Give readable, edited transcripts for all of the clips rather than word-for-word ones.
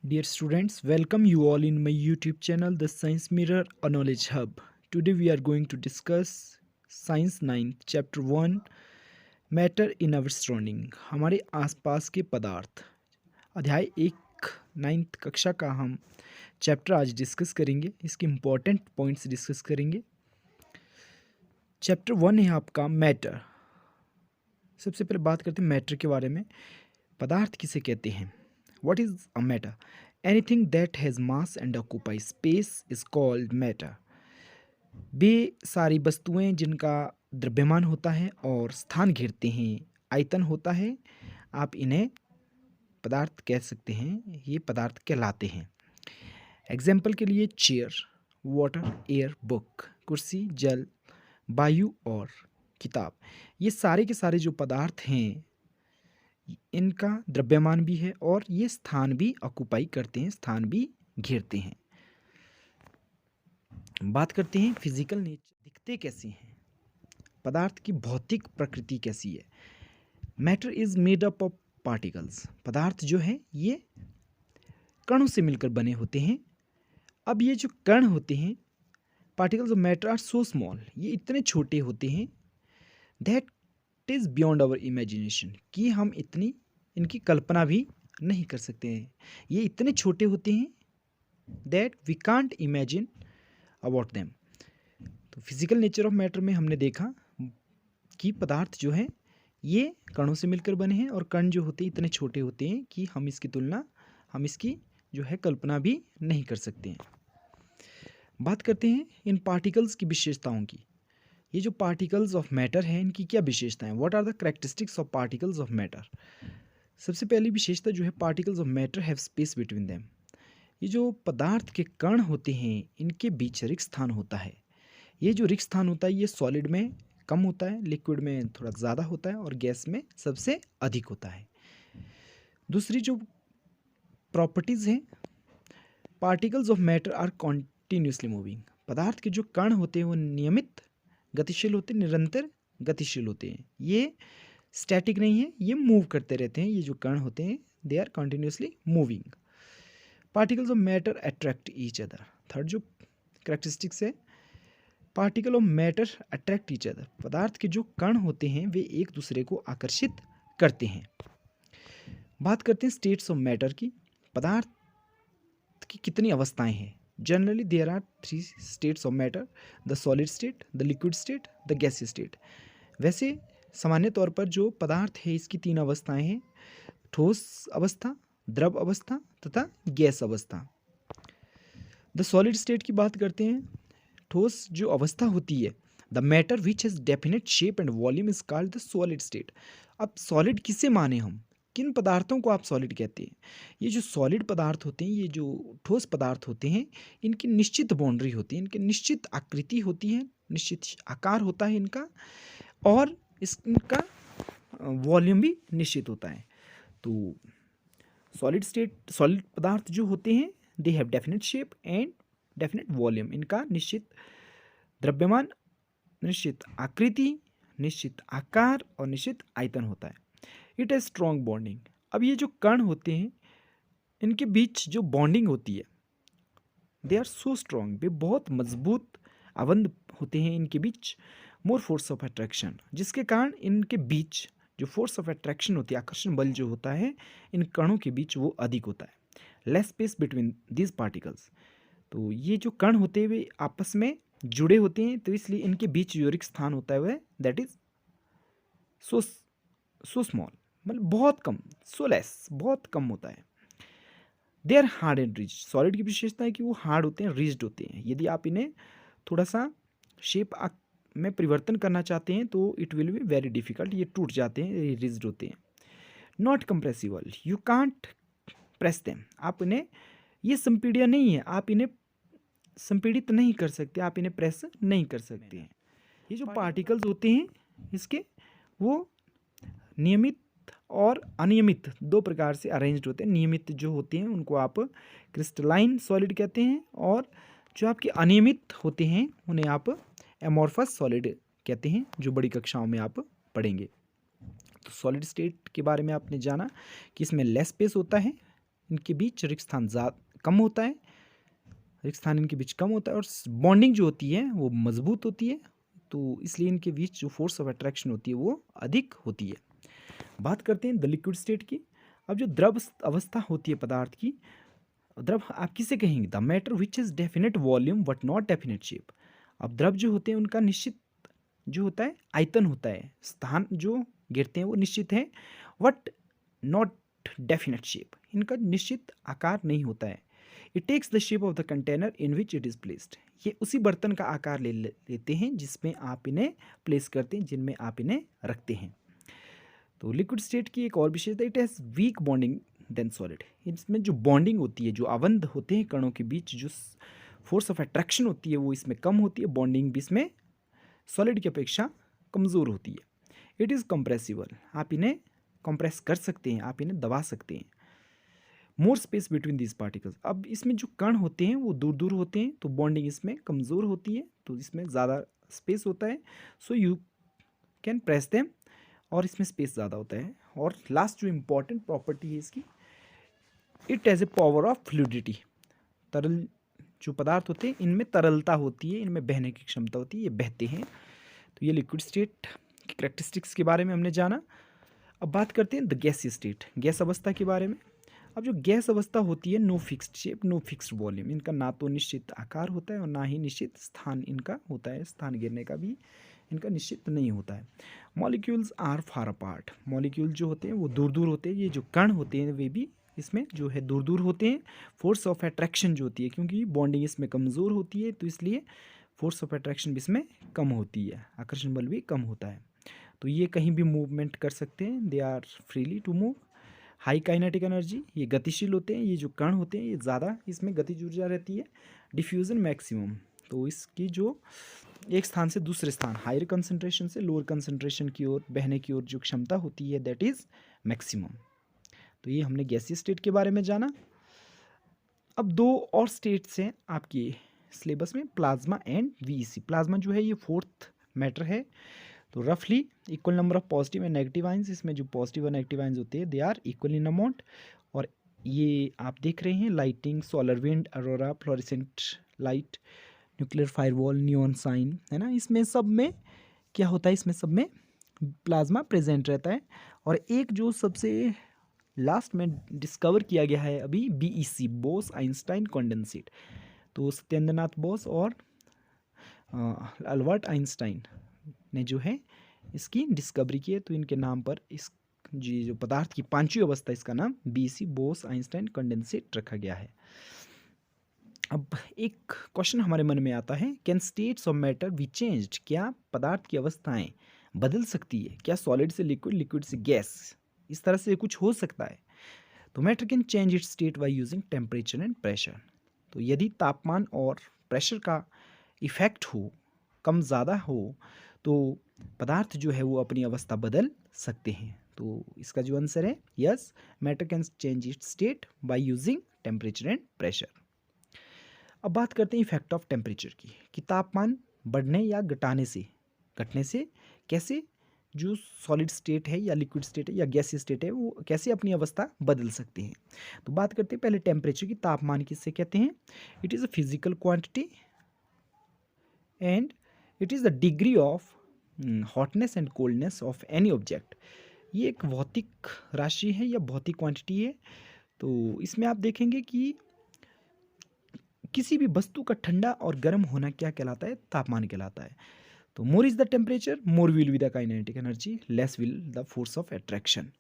Dear students, welcome you all in my YouTube channel, The Science Mirror, a Knowledge Hub. Today we are going to discuss Science 9, Chapter 1, Matter in Our Surrounding. हमारे आसपास के पदार्थ अध्याय 1 9th कक्षा का हम chapter आज discuss करेंगे। इसके इम्पोर्टेंट पॉइंट्स डिस्कस करेंगे। चैप्टर 1 है आपका मैटर। सबसे पहले बात करते हैं मैटर के बारे में। पदार्थ किसे कहते हैं? What is a matter? Anything that has mass and occupies space is called matter. वे सारी वस्तुएं जिनका द्रव्यमान होता है और स्थान घेरते हैं, आयतन होता है, आप इन्हें पदार्थ कह सकते हैं। ये पदार्थ कहलाते हैं। एग्जाम्पल के लिए चेयर, वाटर, एयर, बुक, कुर्सी, जल, वायु और किताब। ये सारे के सारे जो पदार्थ हैं इनका द्रव्यमान भी है और ये स्थान भी ऑक्युपाई करते हैं, स्थान भी घेरते हैं। बात करते हैं फिजिकल नेचर, दिखते कैसे हैं, पदार्थ की भौतिक प्रकृति कैसी है। Matter is made up of particles. पदार्थ जो है ये कणों से मिलकर बने होते हैं। अब ये जो कण होते हैं, particles of matter are so small, ये इतने छोटे होते हैं that is beyond our imagination, कि हम इनकी कल्पना भी नहीं कर सकते हैं। ये इतने छोटे होते हैं that we can't imagine about them. तो फिजिकल नेचर ऑफ मैटर में हमने देखा कि पदार्थ जो है ये कणों से मिलकर बने हैं और कण जो होते हैं इतने छोटे होते हैं कि हम इसकी जो है कल्पना भी नहीं कर सकते हैं। बात करते हैं इन पार्टिकल्स की विशेषताओं की। ये जो पार्टिकल्स ऑफ मैटर हैं इनकी क्या विशेषताएं? What are the characteristics of particles of matter? सबसे पहली विशेषता जो है, particles of matter have space between them. ये जो पदार्थ के कण होते हैं इनके बीच रिक्त स्थान होता है। ये जो रिक्त स्थान होता है ये सॉलिड में कम होता है, लिक्विड में थोड़ा ज़्यादा होता है और गैस में सबसे अधिक होता है। दूसरी जो प्रॉपर्टीज़ हैं, particles of matter are continuously moving. पदार्थ के जो कण होते हैं वो नियमित गतिशील होते हैं, निरंतर गतिशील होते हैं। ये स्टैटिक नहीं है, ये मूव करते रहते हैं। ये जो कण होते हैं they are continuously moving. Particles of matter attract each other. Third जो करेक्टरिस्टिक्स है, particle of matter attract each other. पदार्थ के जो कण होते हैं वे एक दूसरे को आकर्षित करते हैं। बात करते हैं स्टेट्स ऑफ मैटर की। पदार्थ की कितनी अवस्थाएं हैं? Generally there are 3 states of matter, the solid state, the liquid state, the gaseous state. वैसे सामान्य तौर पर जो पदार्थ है इसकी 3 अवस्थाएं हैं, ठोस अवस्था, द्रव अवस्था तथा गैस अवस्था। द सॉलिड स्टेट की बात करते हैं। ठोस जो अवस्था होती है, the matter which has definite shape and volume is called the solid state. अब सॉलिड किसे माने हम? किन पदार्थों को आप सॉलिड कहते हैं? ये जो सॉलिड पदार्थ होते हैं, ये जो ठोस पदार्थ होते हैं, इनकी निश्चित बाउंड्री होती है, इनकी निश्चित आकृति होती है, निश्चित आकार होता है इनका, और इनका वॉल्यूम भी निश्चित होता है। तो सॉलिड पदार्थ जो होते हैं they have definite shape and definite volume. इनका निश्चित द्रव्यमान, निश्चित आकृति, निश्चित आकार और निश्चित आयतन होता है। It has strong bonding. अब ये जो कण होते हैं इनके बीच जो बॉन्डिंग होती है, दे आर सो स्ट्रॉन्ग, वे बहुत मजबूत आबंध होते हैं इनके बीच। मोर फोर्स ऑफ अट्रैक्शन, जिसके कारण इनके बीच जो फोर्स ऑफ अट्रैक्शन होती है, आकर्षण बल जो होता है इन कणों के बीच वो अधिक होता है। Less space between this particles. तो ये जो कण होते हैं वे आपस में जुड़े होते हैं, तो इसलिए इनके बीच जो रिक्त स्थान होता है वह दैट इज सो स्मॉल, मतलब बहुत कम, सो लेस, बहुत कम होता है। They are hard and rigid. Solid की विशेषता है कि वो हार्ड होते हैं, रिज्ड होते हैं। यदि आप इन्हें थोड़ा सा शेप में परिवर्तन करना चाहते हैं तो it will be very difficult, ये टूट जाते हैं, ये रिज्ड होते हैं। Not compressible, you can't press them. आप इन्हें, ये संपीड्य नहीं है, आप इन्हें संपीड़ित नहीं कर सकते, आप इन्हें प्रेस नहीं कर सकते हैं। ये जो पार्टिकल्स होते हैं इसके वो नियमित और अनियमित 2 प्रकार से अरेंज्ड होते हैं। नियमित जो होते हैं उनको आप क्रिस्टलाइन सॉलिड कहते हैं, और जो आपके अनियमित होते हैं उन्हें आप एमोर्फस सॉलिड कहते हैं, जो बड़ी कक्षाओं में आप पढ़ेंगे। तो सॉलिड स्टेट के बारे में आपने जाना कि इसमें लेस स्पेस होता है, इनके बीच रिक्त स्थान कम होता है, रिक्त स्थान इनके बीच कम होता है और बॉन्डिंग जो होती है वो मजबूत होती है, तो इसलिए इनके बीच जो फोर्स ऑफ अट्रैक्शन होती है वो अधिक होती है। बात करते हैं द लिक्विड स्टेट की। अब जो द्रव अवस्था होती है पदार्थ की, द्रव आप किसे कहेंगे? The matter which is definite volume but not definite shape. अब द्रव जो होते हैं उनका निश्चित जो होता है आयतन होता है, स्थान जो गिरते हैं वो निश्चित है, बट नॉट डेफिनेट शेप, इनका निश्चित आकार नहीं होता है। It takes the shape of the container in which it is placed. ये उसी बर्तन का आकार लेते हैं जिसमें आप इन्हें प्लेस करते हैं, जिनमें आप इन्हें रखते हैं। तो लिक्विड स्टेट की एक और विशेषता, it has weak bonding than solid. इसमें जो बॉन्डिंग होती है, जो आबंध होते हैं कणों के बीच, जो फोर्स ऑफ अट्रैक्शन होती है वो इसमें कम होती है, बॉन्डिंग भी इसमें सॉलिड की अपेक्षा कमज़ोर होती है। इट इज़ कंप्रेसिबल, आप इन्हें कंप्रेस कर सकते हैं, आप इन्हें दबा सकते हैं। More space between this particles, अब इसमें जो कण होते हैं वो दूर दूर होते हैं, तो बॉन्डिंग इसमें कमज़ोर होती है, तो इसमें ज़्यादा स्पेस होता है, so you can press them, और इसमें स्पेस ज़्यादा होता है। और लास्ट जो इम्पॉर्टेंट प्रॉपर्टी है इसकी, it has a power of fluidity. तरल जो पदार्थ होते हैं इनमें तरलता होती है, इनमें बहने की क्षमता होती है, ये बहते हैं। तो ये लिक्विड स्टेट की कैरेक्टरिस्टिक्स के बारे में हमने जाना। अब बात करते हैं द गैसीय स्टेट, गैस अवस्था के बारे में। अब जो गैस अवस्था होती है, no fixed shape no fixed volume, इनका ना तो निश्चित आकार होता है और ना ही निश्चित स्थान इनका होता है, स्थान गिरने का भी इनका निश्चित नहीं होता है। Molecules are far apart, molecule जो होते हैं वो दूर दूर होते हैं, ये जो कण होते हैं वे भी इसमें जो है दूर दूर होते हैं। फोर्स ऑफ अट्रैक्शन जो होती है, क्योंकि बॉन्डिंग इसमें कमज़ोर होती है तो इसलिए फोर्स ऑफ अट्रैक्शन भी इसमें कम होती है, आकर्षण बल भी कम होता है। तो ये कहीं भी मूवमेंट कर सकते हैं, they are freely to move. High kinetic energy, ये गतिशील होते हैं, ये जो कण होते हैं ये ज़्यादा इसमें गतिज ऊर्जा रहती है। डिफ्यूज़न मैक्सिमम, तो इसकी जो एक स्थान से दूसरे स्थान, हायर कंसंट्रेशन से लोअर कंसंट्रेशन की ओर बहने की ओर जो क्षमता होती है दैट इज़ मैक्सिमम। तो ये हमने गैसीय स्टेट के बारे में जाना। अब दो और स्टेट्स हैं आपकी सिलेबस में, प्लाज्मा एंड वीईसी। प्लाज्मा जो है ये फोर्थ मैटर है, तो रफली equal number of positive and negative ions, इसमें जो पॉजिटिव और नेगेटिव आइंस होते हैं they are equal in amount. और ये आप देख रहे हैं lighting, solar wind, aurora, fluorescent light, nuclear firewall, neon sign, है ना, इसमें सब में क्या होता है, इसमें सब में प्लाज्मा प्रेजेंट रहता है। और एक जो सबसे लास्ट में डिस्कवर किया गया है अभी, बीईसी, बोस आइंस्टाइन कंडेंसेट, तो सत्येंद्रनाथ बोस और अल्बर्ट आइंस्टाइन ने जो है इसकी डिस्कवरी की है, तो इनके नाम पर इस जी जो पदार्थ की पांचवी अवस्था, इसका नाम बीईसी, बोस आइंस्टाइन कंडेंसेट रखा गया है। अब एक क्वेश्चन हमारे मन में आता है, can states of matter be changed, क्या पदार्थ की अवस्थाएं बदल सकती है, क्या सॉलिड से लिक्विड, लिक्विड से गैस, इस तरह से कुछ हो सकता है? तो matter can change it's state by using temperature and pressure. तो यदि तापमान और प्रेशर का इफेक्ट हो, कम ज़्यादा हो, तो पदार्थ जो है वो अपनी अवस्था बदल सकते हैं। तो इसका जो आंसर है yes, matter can change it's state by using temperature and pressure. अब बात करते हैं इफेक्ट ऑफ टेम्परेचर की, कि तापमान बढ़ने या घटने से कैसे जो सॉलिड स्टेट है या लिक्विड स्टेट है या गैसीय स्टेट है वो कैसे अपनी अवस्था बदल सकते हैं। तो बात करते हैं पहले टेम्परेचर की। तापमान किससे कहते हैं? It is a physical quantity and it is the degree of hotness and coldness of any object. ये एक भौतिक राशि है या भौतिक क्वांटिटी है। तो इसमें आप देखेंगे कि किसी भी वस्तु का ठंडा और गर्म होना क्या कहलाता है? तापमान कहलाता है। तो more is the temperature, more will be the kinetic energy, less will the force of attraction.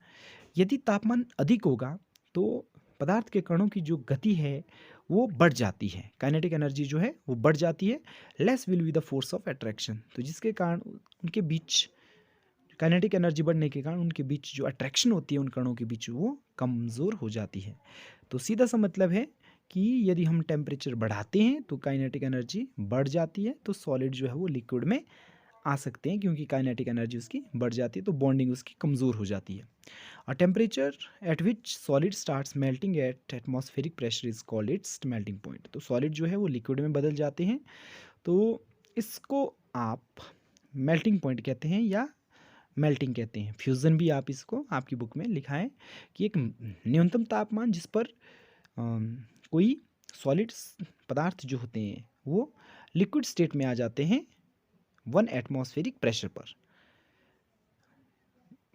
यदि तापमान अधिक होगा तो पदार्थ के कणों की जो गति है वो बढ़ जाती है, काइनेटिक एनर्जी जो है वो बढ़ जाती है। Less will be the force of attraction, तो जिसके कारण उनके बीच काइनेटिक एनर्जी बढ़ने के कारण उनके बीच जो अट्रैक्शन होती है उन कणों के बीच वो कमज़ोर हो जाती है। तो सीधा सा मतलब है कि यदि हम टेम्परेचर बढ़ाते हैं तो काइनेटिक एनर्जी बढ़ जाती है, तो सॉलिड जो है वो लिक्विड में आ सकते हैं, क्योंकि काइनेटिक एनर्जी उसकी बढ़ जाती है, तो बॉन्डिंग उसकी कमज़ोर हो जाती है। और temperature at which solid starts melting at atmospheric pressure is called its melting point. तो सॉलिड जो है वो लिक्विड में बदल जाते हैं, तो इसको आप मेल्टिंग पॉइंट कहते हैं या मेल्टिंग कहते हैं। फ्यूज़न भी आप इसको आपकी बुक में लिखा है कि एक न्यूनतम तापमान जिस पर कोई सॉलिड्स पदार्थ जो होते हैं वो लिक्विड स्टेट में आ जाते हैं 1 एटमॉस्फेरिक प्रेशर पर।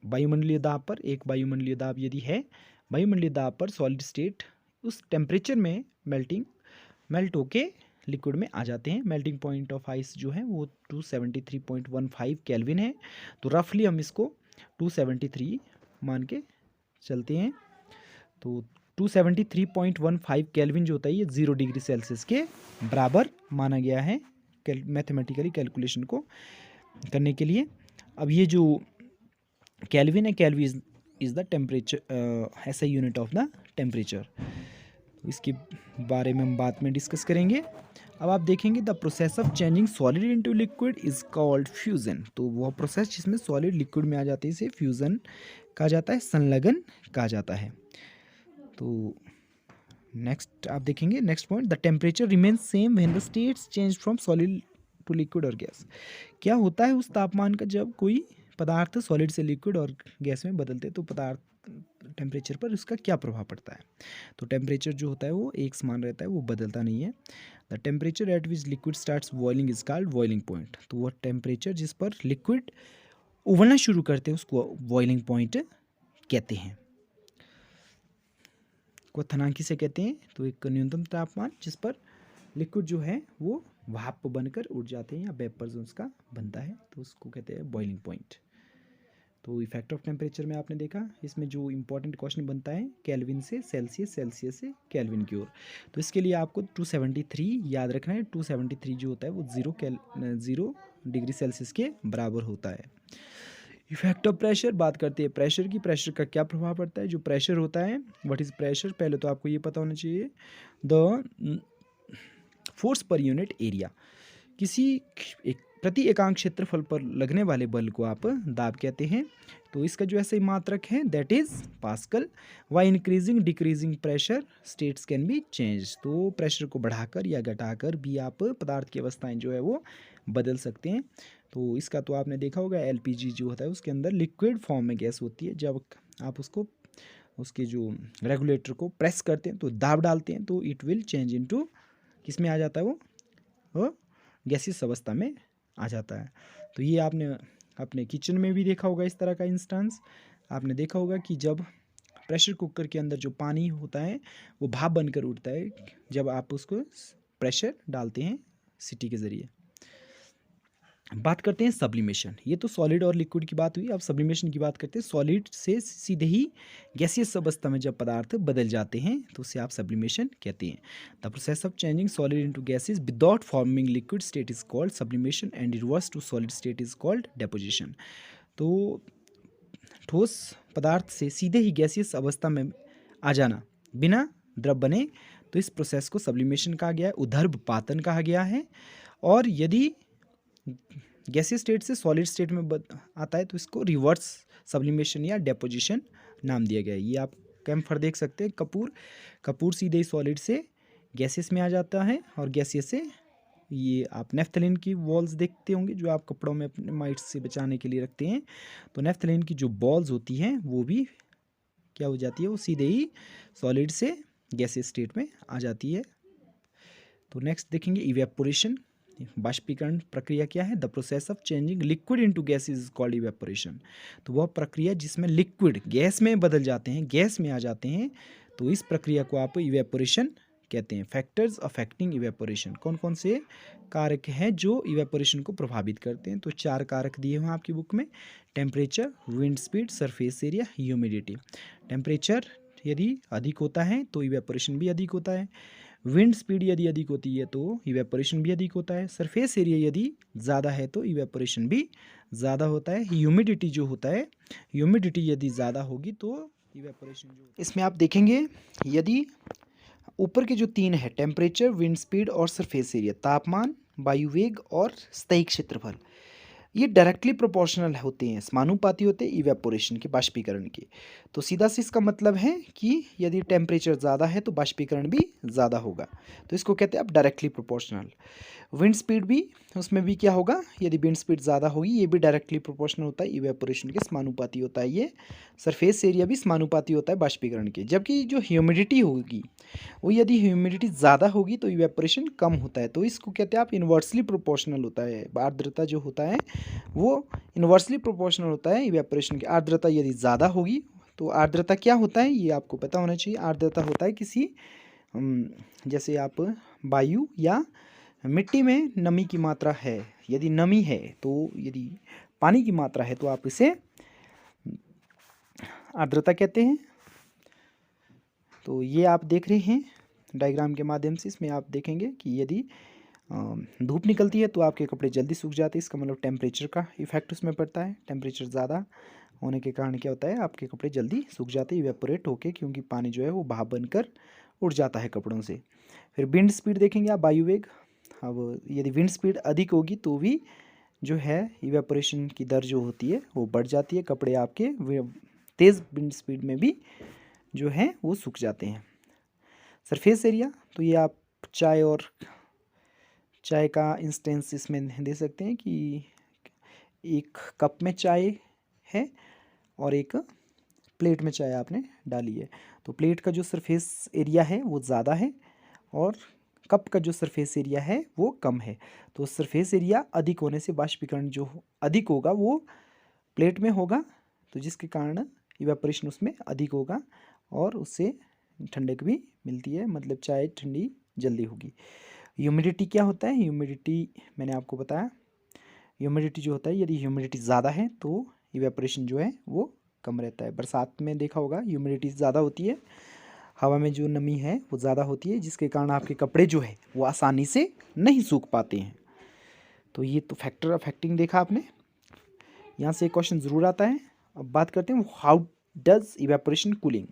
वायुमंडलीय दाब पर, एक वायुमंडलीय दाब यदि है, वायुमंडलीय दाब पर सॉलिड स्टेट उस टेम्परेचर में मेल्ट होके लिक्विड में आ जाते हैं। मेल्टिंग पॉइंट ऑफ आइस जो है वो 273.15 केल्विन है। तो रफली हम इसको 273 मान के चलते हैं। तो 273.15 केल्विन जो होता है ये 0 डिग्री सेल्सियस के बराबर माना गया है मैथमेटिकली कैलकुलेशन को करने के लिए। अब ये जो केल्विन है, केल्विन इज़ द टेम्परेचर, ऐसा यूनिट ऑफ द टेम्परेचर। इसके बारे में हम बाद में डिस्कस करेंगे। अब आप देखेंगे the process of changing solid into liquid is called fusion. तो वह प्रोसेस जिसमें सॉलिड लिक्विड में आ जाती है इसे फ्यूज़न कहा जाता है, संलग्न कहा जाता है। तो नेक्स्ट आप देखेंगे, next point, the temperature remains same when the states change from solid to liquid और गैस। क्या होता है उस तापमान का जब कोई पदार्थ सॉलिड से लिक्विड और गैस में बदलते हैं, तो पदार्थ टेम्परेचर पर उसका क्या प्रभाव पड़ता है। तो टेम्परेचर जो होता है वो एक समान रहता है, वो बदलता नहीं है। The temperature at which liquid starts boiling is called boiling point. तो वह टेम्परेचर जिस पर लिक्विड उबलना शुरू करते हैं उसको बॉइलिंग पॉइंट कहते हैं। क्वथनांकी से कहते हैं। तो एक न्यूनतम तापमान जिस पर लिक्विड जो है वो भाप बनकर उड़ जाते हैं या वेपर जो उसका बनता है, तो उसको कहते हैं बॉइलिंग पॉइंट। तो इफेक्ट ऑफ टेम्परेचर में आपने देखा, इसमें जो इंपॉर्टेंट क्वेश्चन बनता है केल्विन से सेल्सियस, सेल्सियस से केल्विन की ओर। तो इसके लिए आपको 273 याद रखना है। 273 जो होता है वो 0 डिग्री सेल्सियस के बराबर होता है। इफेक्ट ऑफ प्रेशर, बात करते हैं प्रेशर की। प्रेशर का क्या प्रभाव पड़ता है। जो प्रेशर होता है, व्हाट इज प्रेशर, पहले तो आपको ये पता होना चाहिए। The force per unit area, किसी एक प्रति एकांक क्षेत्रफल पर लगने वाले बल को आप दाब कहते हैं। तो इसका जो ऐसे मात्रक है that is pascal. Why increasing decreasing pressure states can be change. तो प्रेशर को बढ़ाकर या घटाकर भी आप पदार्थ की अवस्थाएं जो है वो बदल सकते हैं। तो इसका तो आपने देखा होगा, एलपीजी जो होता है उसके अंदर लिक्विड फॉर्म में गैस होती है। जब आप उसको उसके जो रेगुलेटर को प्रेस करते हैं तो दाब डालते हैं तो इट विल चेंज इनटू किस में आ जाता है वो गैसियस अवस्था में आ जाता है। तो ये आपने अपने किचन में भी देखा होगा इस तरह का इंस्टेंस। आपने देखा होगा कि जब प्रेशर कुकर के अंदर जो पानी होता है वो भाप बनकर उठता है जब आप उसको प्रेशर डालते हैं सीटी के ज़रिए। बात करते हैं सब्लिमेशन। ये तो सॉलिड और लिक्विड की बात हुई, अब सब्लिमेशन की बात करते हैं। सॉलिड से सीधे ही गैसियस अवस्था में जब पदार्थ बदल जाते हैं तो उसे आप सब्लिमेशन कहते हैं। The process of changing solid into gases without forming liquid state is called sublimation and reverse to solid state is called deposition. तो ठोस पदार्थ से सीधे ही गैसियस अवस्था में आ जाना बिना द्रव बने, तो इस प्रोसेस को सब्लिमेशन कहा गया है, ऊर्ध्वपातन कहा गया है। और यदि गैसीय स्टेट से सॉलिड स्टेट में आता है तो इसको रिवर्स सब्लिमेशन या डेपोजिशन नाम दिया गया है। ये आप कैम्फर देख सकते हैं, कपूर सीधे ही सॉलिड से गैसेस में आ जाता है और गैसियस से ये आप नेफ्थलीन की बॉल्स देखते होंगे जो आप कपड़ों में अपने माइट्स से बचाने के लिए रखते हैं। तो नेफ्थलीन की जो बॉल्स होती हैं वो भी क्या हो जाती है, वो सीधे ही सॉलिड से गैसियस स्टेट में आ जाती है। तो नेक्स्ट देखेंगे इवेपोरेशन, बाष्पीकरण प्रक्रिया क्या है। The process of changing liquid into gas is called evaporation. तो वह प्रक्रिया जिसमें लिक्विड गैस में बदल जाते हैं, गैस में आ जाते हैं, तो इस प्रक्रिया को आप इवेपोरेशन कहते हैं। फैक्टर्स अफेक्टिंग इवेपोरेशन, कौन कौन से कारक हैं जो इवेपोरेशन को प्रभावित करते हैं। तो 4 कारक दिए हुए हैं आपकी बुक में। Temperature, wind speed, surface area, humidity. Temperature यदि अधिक होता है तो इवेपोरेशन भी अधिक होता है। विंड स्पीड यदि अधिक होती है तो इवेपोरेशन भी अधिक होता है। सरफेस एरिया यदि ज़्यादा है तो इवेपोरेशन भी ज़्यादा होता है। ह्यूमिडिटी जो होता है, ह्यूमिडिटी यदि ज़्यादा होगी तो इवेपोरेशन जो, इसमें आप देखेंगे यदि ऊपर के जो 3 है टेम्परेचर, विंड स्पीड और सरफेस एरिया, तापमान, वायुवेग और स्थायी क्षेत्रफल, ये डायरेक्टली प्रोपोर्शनल होते हैं, समानुपाती होते हैं इवेपोरेशन के, बाष्पीकरण के। तो सीधा से इसका मतलब है कि यदि टेम्परेचर ज़्यादा है तो बाष्पीकरण भी ज़्यादा होगा। तो इसको कहते हैं आप डायरेक्टली प्रोपोर्शनल। विंड स्पीड भी, उसमें भी क्या होगा, यदि विंड स्पीड ज़्यादा होगी ये भी डायरेक्टली प्रोपोर्शनल होता है इवेपोरेशन के समानुपाती होता है। ये सरफेस एरिया भी समानुपाती होता है बाष्पीकरण के। जबकि जो ह्यूमिडिटी होगी वो, यदि ह्यूमिडिटी ज़्यादा होगी तो इवेपोरेशन कम होता है। तो इसको कहते हैं आप इन्वर्सली प्रोपोर्शनल होता है। आर्द्रता जो होता है वो इन्वर्सली प्रोपोर्शनल होता है इवेपोरेशन की। आर्द्रता यदि ज़्यादा होगी तो आर्द्रता क्या होता है ये आपको पता होना चाहिए। आर्द्रता होता है किसी जैसे आप वायु या मिट्टी में नमी की मात्रा है, यदि नमी है तो, यदि पानी की मात्रा है तो आप इसे आर्द्रता कहते हैं। तो ये आप देख रहे हैं डायग्राम के माध्यम से, इसमें आप देखेंगे कि यदि धूप निकलती है तो आपके कपड़े जल्दी सूख जाते हैं। इसका मतलब टेम्परेचर का इफेक्ट उसमें पड़ता है। टेम्परेचर ज़्यादा होने के कारण क्या होता है, आपके कपड़े जल्दी सूख जाते हैं इवेपोरेट होके, क्योंकि पानी जो है वो भाप बनकर उड़ जाता है कपड़ों से। फिर विंड स्पीड देखेंगे आप, वायु वेग। अब यदि विंड स्पीड अधिक होगी तो भी जो है इवेपोरेशन की दर जो होती है वो बढ़ जाती है। कपड़े आपके तेज़ विंड स्पीड में भी जो है वो सूख जाते हैं। सरफेस एरिया, तो ये आप चाय का इंस्टेंस इसमें दे सकते हैं कि एक कप में चाय है और एक प्लेट में चाय आपने डाली है, तो प्लेट का जो सरफेस एरिया है वो ज़्यादा है और कप का जो सरफेस एरिया है वो कम है। तो सरफेस एरिया अधिक होने से बाष्पीकरण जो अधिक होगा वो प्लेट में होगा, तो जिसके कारण इवेपोरेशन उसमें अधिक होगा और उससे ठंडक भी मिलती है, मतलब चाय ठंडी जल्दी होगी। ह्यूमिडिटी क्या होता है, ह्यूमिडिटी मैंने आपको बताया। ह्यूमिडिटी जो होता है, यदि ह्यूमिडिटी ज़्यादा है तो इवेपोरेशन जो है वो कम रहता है। बरसात में देखा होगा ह्यूमिडिटी ज़्यादा होती है, हवा में जो नमी है वो ज़्यादा होती है, जिसके कारण आपके कपड़े जो है वो आसानी से नहीं सूख पाते हैं। तो ये तो फैक्टर अफेक्टिंग देखा आपने। यहाँ से एक क्वेश्चन ज़रूर आता है। अब बात करते हैं हाउ डज इवेपोरेशन कूलिंग।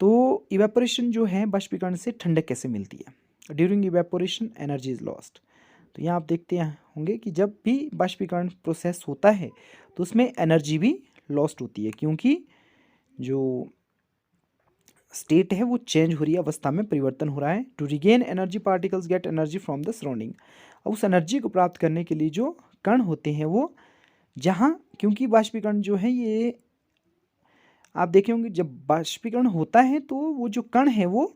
तो इवेपोरेशन जो है बाष्पीकरण से ठंडक कैसे मिलती है। During evaporation energy is lost. तो यहाँ आप देखते होंगे कि जब भी बाष्पीकरण प्रोसेस होता है तो उसमें एनर्जी भी लॉस्ट होती है, क्योंकि जो स्टेट है वो चेंज हो रही है, अवस्था में परिवर्तन हो रहा है। To regain energy particles get energy from the surrounding. अब उस एनर्जी को प्राप्त करने के लिए जो कण होते हैं वो जहाँ, क्योंकि बाष्पीकरण जो है ये आप देखे होंगे जब बाष्पीकरण होता है तो वो जो कण है वो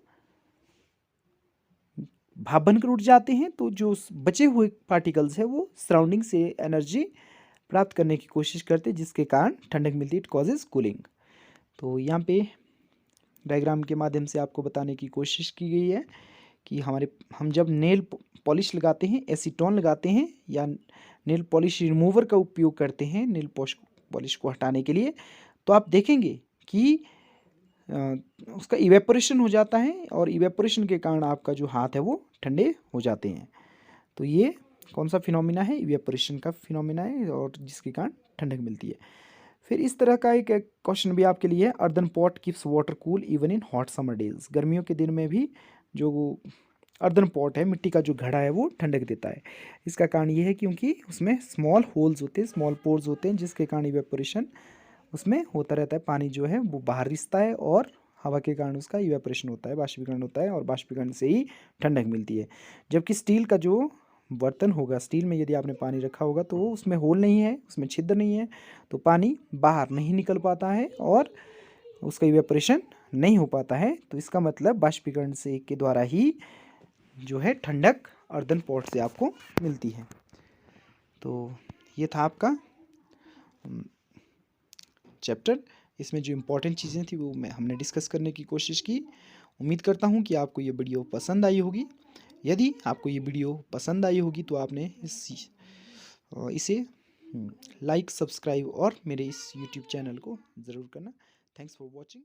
भाप बनकर उड़ जाते हैं, तो जो बचे हुए पार्टिकल्स है वो सराउंडिंग से एनर्जी प्राप्त करने की कोशिश करते हैं, जिसके कारण ठंडक मिलती है। It causes cooling. तो यहाँ पे डायग्राम के माध्यम से आपको बताने की कोशिश की गई है कि हम जब नेल पॉलिश लगाते हैं, एसीटोन लगाते हैं या नेल पॉलिश रिमूवर का उपयोग करते हैं नेल पॉलिश को हटाने के लिए, तो आप देखेंगे कि उसका इवेपोरेशन हो जाता है और इवेपोरेशन के कारण आपका जो हाथ है वो ठंडे हो जाते हैं। तो ये कौन सा फिनोमिना है, इवेपोरेशन का फिनोमिना है, और जिसके कारण ठंडक मिलती है। फिर इस तरह का एक क्वेश्चन भी आपके लिए है, earthen pot keeps water cool even in hot summer days. गर्मियों के दिन में भी जो अर्दन पॉट है, मिट्टी का जो घड़ा है वो ठंडक देता है। इसका कारण ये है क्योंकि उसमें स्मॉल होल्स होते हैं, स्मॉल पोर्स होते हैं, जिसके कारण इवेपोरेशन उसमें होता रहता है। पानी जो है वो बाहर रिसता है और हवा के कारण उसका इवेपोरेशन होता है, बाष्पीकरण होता है, और बाष्पीकरण से ही ठंडक मिलती है। जबकि स्टील का जो बर्तन होगा, स्टील में यदि आपने पानी रखा होगा तो उसमें होल नहीं है, उसमें छिद्र नहीं है, तो पानी बाहर नहीं निकल पाता है और उसका इवेपोरेशन नहीं हो पाता है। तो इसका मतलब बाष्पीकरण से के द्वारा ही जो है ठंडक अर्दन पॉट से आपको मिलती है। तो ये था आपका चैप्टर। इसमें जो इम्पोर्टेंट चीज़ें थी वो हमने डिस्कस करने की कोशिश की। उम्मीद करता हूँ कि आपको ये वीडियो पसंद आई होगी। यदि आपको ये वीडियो पसंद आई होगी तो आपने इसे लाइक, सब्सक्राइब और मेरे इस यूट्यूब चैनल को ज़रूर करना। Thanks for watching.